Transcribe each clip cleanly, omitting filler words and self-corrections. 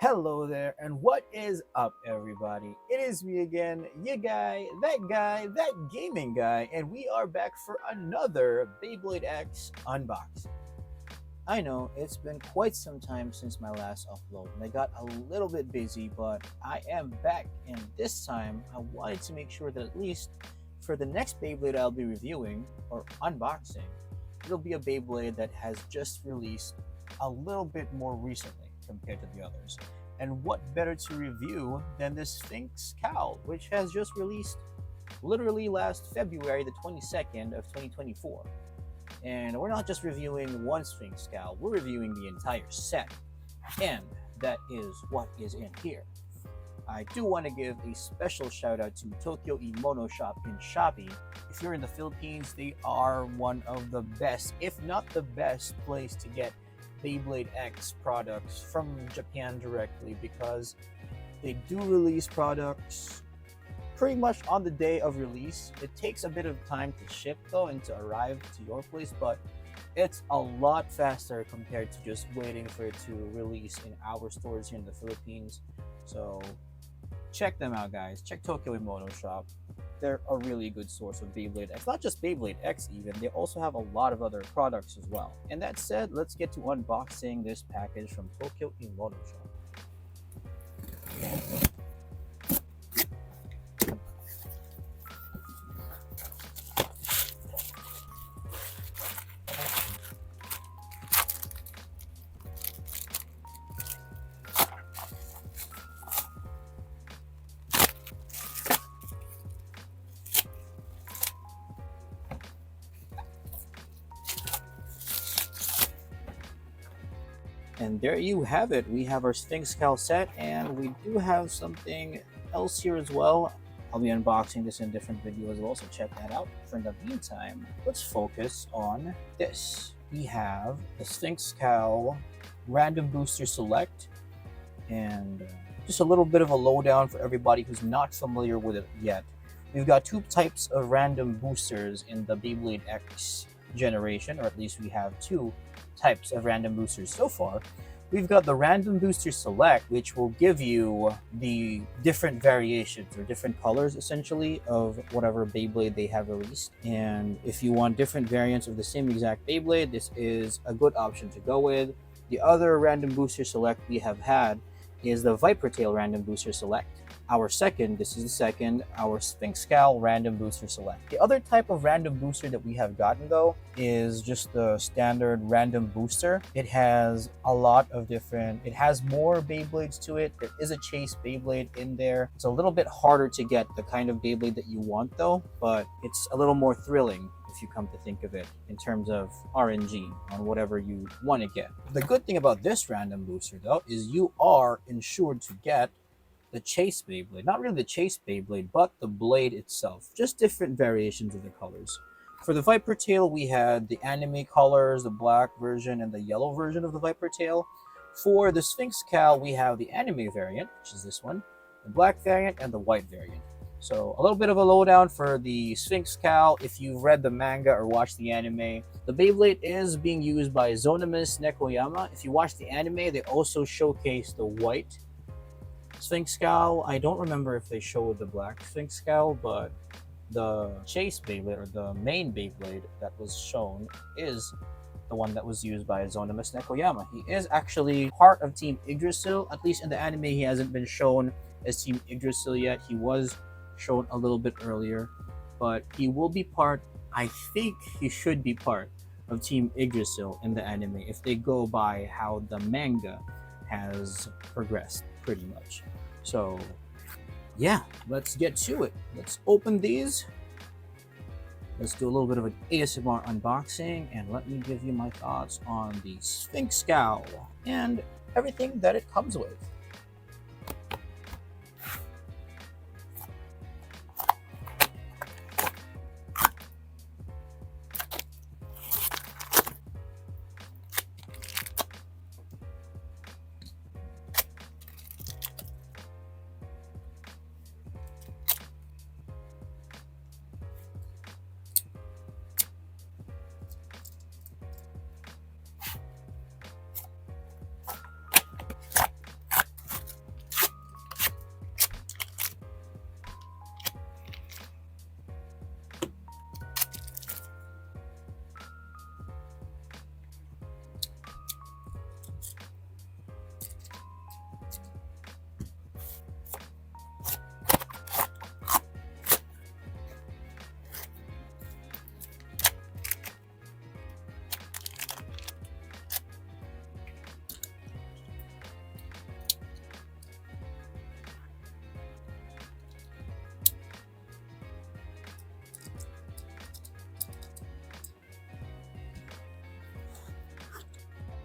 Hello there, and what is up, everybody? It is me again, ya guy, that gaming guy, and we are back for another Beyblade X unboxing. I know it's been quite some time since my last upload, and I got a little bit busy, but I am back, and this time I wanted to make sure that at least for the next Beyblade I'll be reviewing or unboxing, it'll be a Beyblade that has just released a little bit more recently compared to the others. And what better to review than the Sphinx Cowl, which has just released literally last February the 22nd of 2024. And we're not just reviewing one Sphinx Cowl, we're reviewing the entire set. And that is what is in here. I do want to give a special shout out to Tokyo Imono Shop in Shopee. If you're in the Philippines, they are one of the best, if not the best place to get Beyblade X products from Japan directly, because they do release products pretty much on the day of release. It takes a bit of time to ship though and to arrive to your place, but it's a lot faster compared to just waiting for it to release in our stores here in the Philippines. So check them out, guys. Check Tokyo Imono Shop. They're a really good source of Beyblade X. Not just Beyblade X even, they also have a lot of other products as well. And that said, let's get to unboxing this package from Tokyo Imono Shop. And there you have it. We have our Sphinx Cowl set, and we do have something else here as well. I'll be unboxing this in a different video as well, so check that out. For the meantime, let's focus on this. We have the Sphinx Cowl Random Booster Select, and just a little bit of a lowdown for everybody who's not familiar with it yet. We've got two types of random boosters in the Beyblade X generation, or at least we have two types of random boosters so far. We've got the Random Booster Select, which will give you the different variations or different colors essentially of whatever Beyblade they have released. And if you want different variants of the same exact Beyblade, this is a good option to go with. The other Random Booster Select we have had is the Viper Tail Random Booster Select. Our Sphinx Cowl Random Booster Select. The other type of random booster that we have gotten though is just the standard random booster. It has a lot of different, it has more Beyblades to it. There is a Chase Beyblade in there. It's a little bit harder to get the kind of Beyblade that you want though, but it's a little more thrilling if you come to think of it in terms of RNG on whatever you want to get. The good thing about this random booster though is you are insured to get the Chase Beyblade. Not really the Chase Beyblade, but the blade itself. Just different variations of the colors. For the Viper Tail, we had the anime colors, the black version and the yellow version of the Viper Tail. For the Sphinx Cowl, we have the anime variant, which is this one, the black variant, and the white variant. So a little bit of a lowdown for the Sphinx Cowl. If you've read the manga or watched the anime, the Beyblade is being used by Zonomus Nekoyama. If you watch the anime, they also showcase the white Sphinx Cowl. I don't remember if they showed the black Sphinx Cowl, but the Chase Beyblade, or the main Beyblade that was shown, is the one that was used by Zonomus Nekoyama. He is actually part of Team Yggdrasil. At least in the anime, he hasn't been shown as Team Yggdrasil yet. He was shown a little bit earlier, but he will be part, I think he should be part of Team Yggdrasil in the anime if they go by how the manga has progressed pretty much. So yeah, let's get to it. Let's open these. Let's do a little bit of an ASMR unboxing, and let me give you my thoughts on the Sphinx Cowl and everything that it comes with.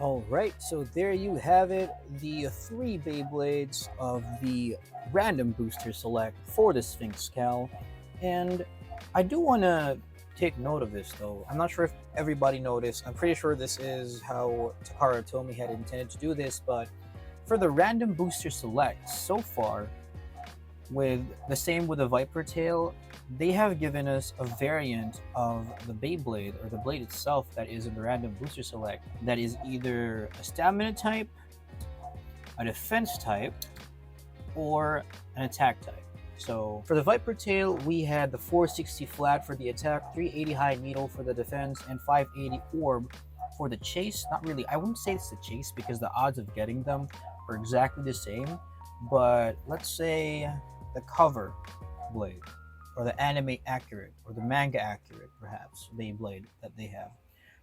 Alright, so there you have it, the 3 Beyblades of the Random Booster Select for the Sphinx Cowl. And I do want to take note of this though. I'm not sure if everybody noticed. I'm pretty sure this is how Takara Tomy had intended to do this, but for the Random Booster Select, so far, with the same with the Viper Tail, they have given us a variant of the Beyblade or the blade itself that is in the Random Booster Select that is either a stamina type, a defense type, or an attack type. So for the Viper Tail, we had the 460 flat for the attack, 380 high needle for the defense, and 580 orb for the chase. Not really, I wouldn't say it's the chase because the odds of getting them are exactly the same, but let's say the cover blade or the anime accurate or the manga accurate perhaps Beyblade that they have.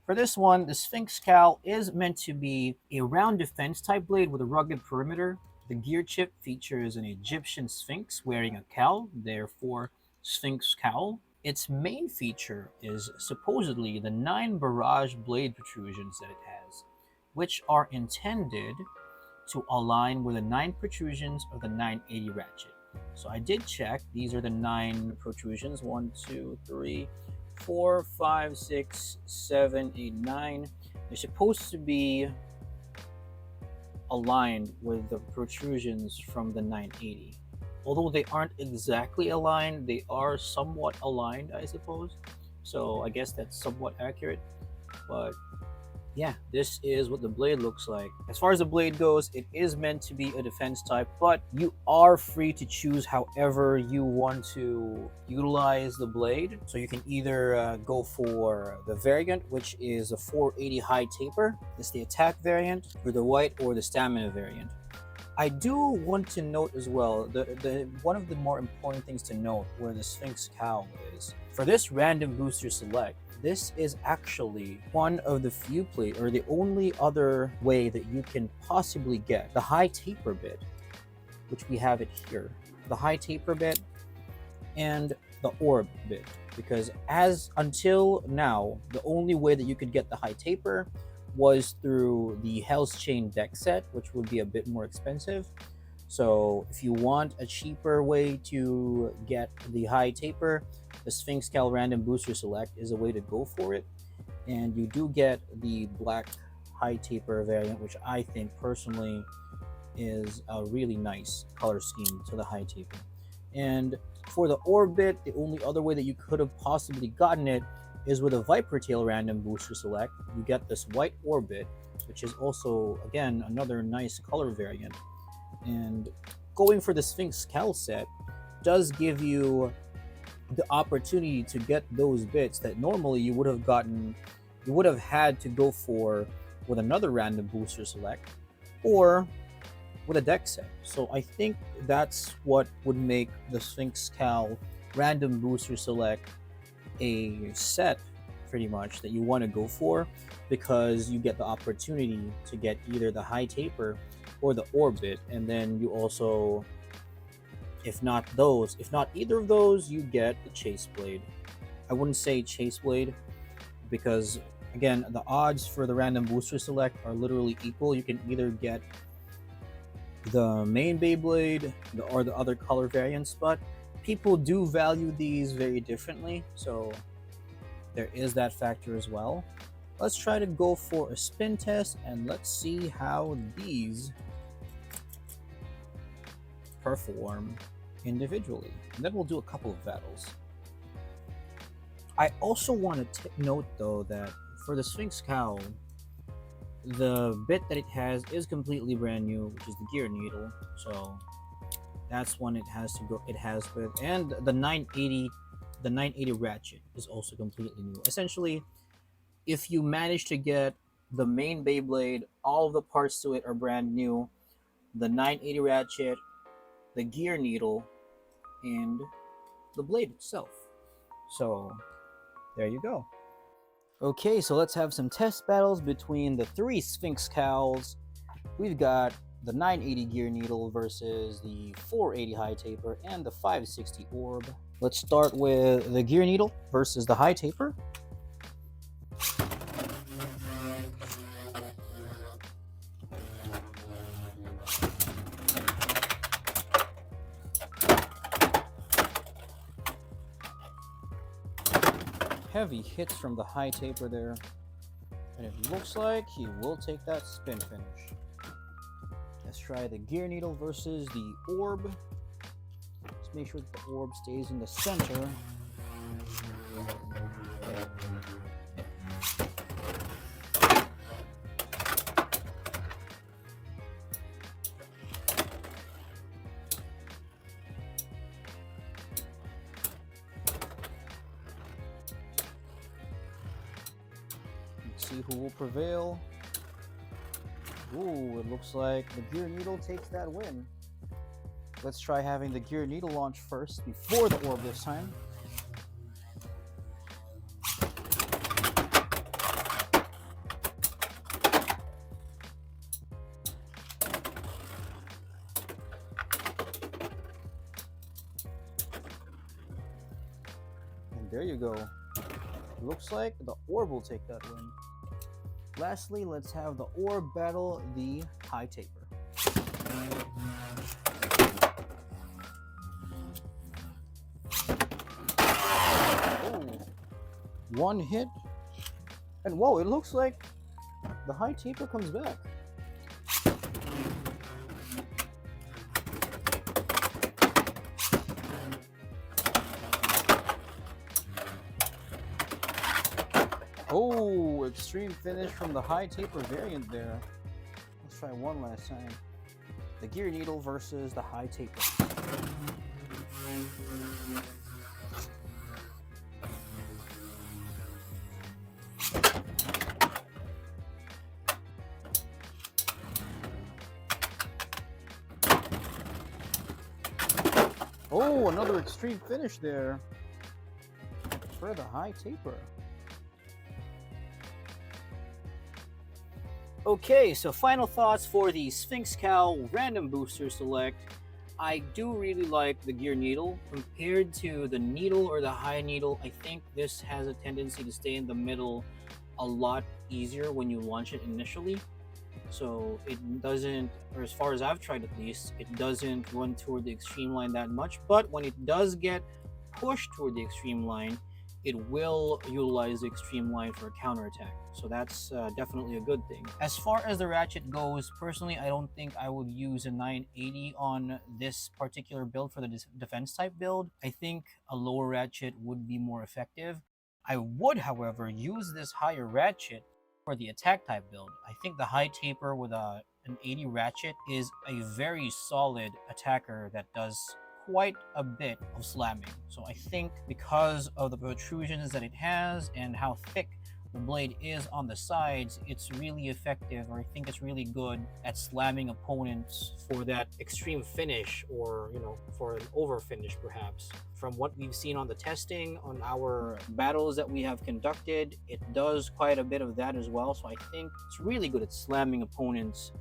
For this one, the Sphinx Cowl is meant to be a round defense type blade with a rugged perimeter. The gear chip features an Egyptian Sphinx wearing a cowl, therefore Sphinx Cowl. Its main feature is supposedly the 9 barrage blade protrusions that it has, which are intended to align with the 9 protrusions of the 980 ratchet. So I did check. These are the 9 protrusions. 1, 2, 3, 4, 5, 6, 7, 8, 9. They're supposed to be aligned with the protrusions from the 980. Although they aren't exactly aligned, they are somewhat aligned, I suppose. So I guess that's somewhat accurate. But yeah, this is what the blade looks like. As far as the blade goes, it is meant to be a defense type, but you are free to choose however you want to utilize the blade. So you can either go for the variant, which is a 480 high taper. It's the attack variant, or the white or the stamina variant. I do want to note as well, the one of the more important things to note where the Sphinx Cowl is. For this Random Booster Select, this is actually one of the few plate or the only other way that you can possibly get the high taper bit, which we have it here. The high taper bit and the orb bit. Because as until now, the only way that you could get the high taper was through the Hell's Chain deck set, which would be a bit more expensive. So if you want a cheaper way to get the high taper, the Sphinx Cowl Random Booster Select is a way to go for it. And you do get the black high taper variant, which I think personally is a really nice color scheme to the high taper. And for the orbit, the only other way that you could have possibly gotten it is with a Viper Tail Random Booster Select. You get this white orbit, which is also, again, another nice color variant. And going for the Sphinx Cowl set does give you the opportunity to get those bits that normally you would have had to go for with another Random Booster Select or with a deck set. So I think that's what would make the Sphinx Cowl Random Booster Select a set pretty much that you want to go for, because you get the opportunity to get either the high taper or the orbit, and then you also, if not either of those, you get the chase blade. I wouldn't say chase blade because again, the odds for the Random Booster Select are literally equal. You can either get the main Beyblade or the other color variants, but people do value these very differently, so there is that factor as well. Let's try to go for a spin test and let's see how these perform individually. And then we'll do a couple of battles. I also want to note though that for the Sphinx Cowl, the bit that it has is completely brand new, which is the gear needle. So that's one it has with, and the 980 ratchet is also completely new. Essentially, if you manage to get the main Beyblade, all of the parts to it are brand new. The 980 ratchet, the gear needle, and the blade itself. So there you go. Okay, so let's have some test battles between the 3 Sphinx Cowls. We've got the 980 gear needle versus the 480 high taper and the 560 orb. Let's start with the gear needle versus the high taper. heavy hits from the high taper there. And it looks like he will take that spin finish. Let's try the gear needle versus the orb. Let's make sure that the orb stays in the center. Let's see who will prevail. Ooh, it looks like the gear needle takes that win. Let's try having the gear needle launch first before the orb this time. And there you go. Looks like the orb will take that win. Lastly, let's have the orb battle the high taper. Oh, one hit, and whoa, it looks like the high taper comes back. Oh, extreme finish from the high taper variant there. Let's try one last time. The gear needle versus the high taper. Oh, another extreme finish there for the high taper. Okay, so final thoughts for the Sphinx Cowl Random Booster Select. I do really like the gear needle. Compared to the needle or the high needle, I think this has a tendency to stay in the middle a lot easier when you launch it initially. So it doesn't, or as far as I've tried at least, it doesn't run toward the extreme line that much. But when it does get pushed toward the extreme line, it will utilize the extreme line for a counterattack. So that's definitely a good thing. As far as the ratchet goes, personally, I don't think I would use a 980 on this particular build for the defense type build. I think a lower ratchet would be more effective. I would, however, use this higher ratchet for the attack type build. I think the high taper with an 80 ratchet is a very solid attacker that does quite a bit of slamming. So I think because of the protrusions that it has and how thick the blade is on the sides, it's really effective, or I think it's really good at slamming opponents for that extreme finish, or for an over finish perhaps. From what we've seen on the testing, on our battles that we have conducted, it does quite a bit of that as well. So I think it's really good at slamming opponents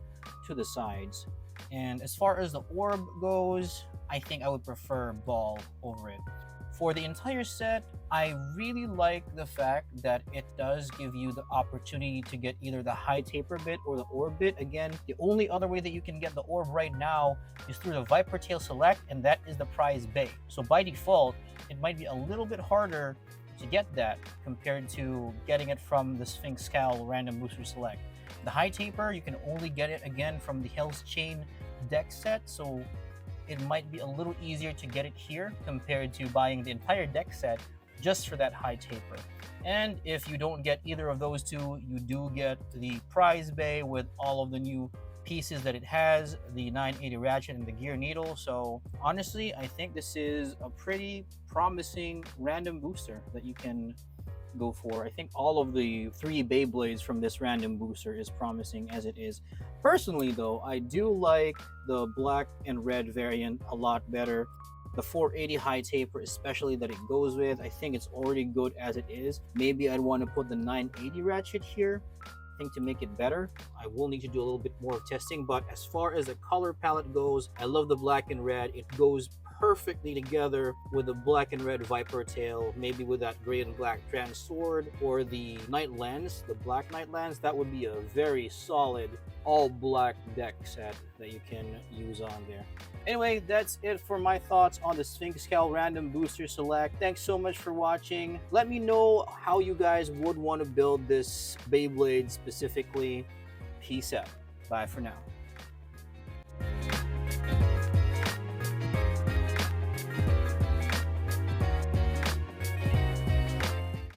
to the sides. And as far as the orb goes, I think I would prefer ball over it. For the entire set, I really like the fact that it does give you the opportunity to get either the high taper bit or the orb bit. Again, the only other way that you can get the orb right now is through the Viper Tail Select, and that is the prize bay. So by default, it might be a little bit harder to get that compared to getting it from the Sphinx Cowl Random Booster Select. The high taper, you can only get it again from the Hell's Chain deck set, so it might be a little easier to get it here compared to buying the entire deck set just for that high taper. And if you don't get either of those two, you do get the prize bay with all of the new pieces that it has, the 980 ratchet and the gear needle. So honestly, I think this is a pretty promising random booster that you can go for. I think all of the 3 Beyblades from this random booster is promising as it is. Personally though, I do like the black and red variant a lot better. The 480 high taper, especially that it goes with, I think it's already good as it is. Maybe I'd want to put the 980 ratchet here, I think, to make it better. I will need to do a little bit more of testing, but as far as the color palette goes, I love the black and red. It goes perfectly together with the black and red Viper tail, maybe with that gray and black trans sword, or the Knight Lens, the black Knight Lens. That would be a very solid all black deck set that you can use on there. Anyway, that's it for my thoughts on the Sphinx Cowl Random Booster Select. Thanks so much for watching. Let me know how you guys would want to build this Beyblade specifically. Peace out. Bye for now.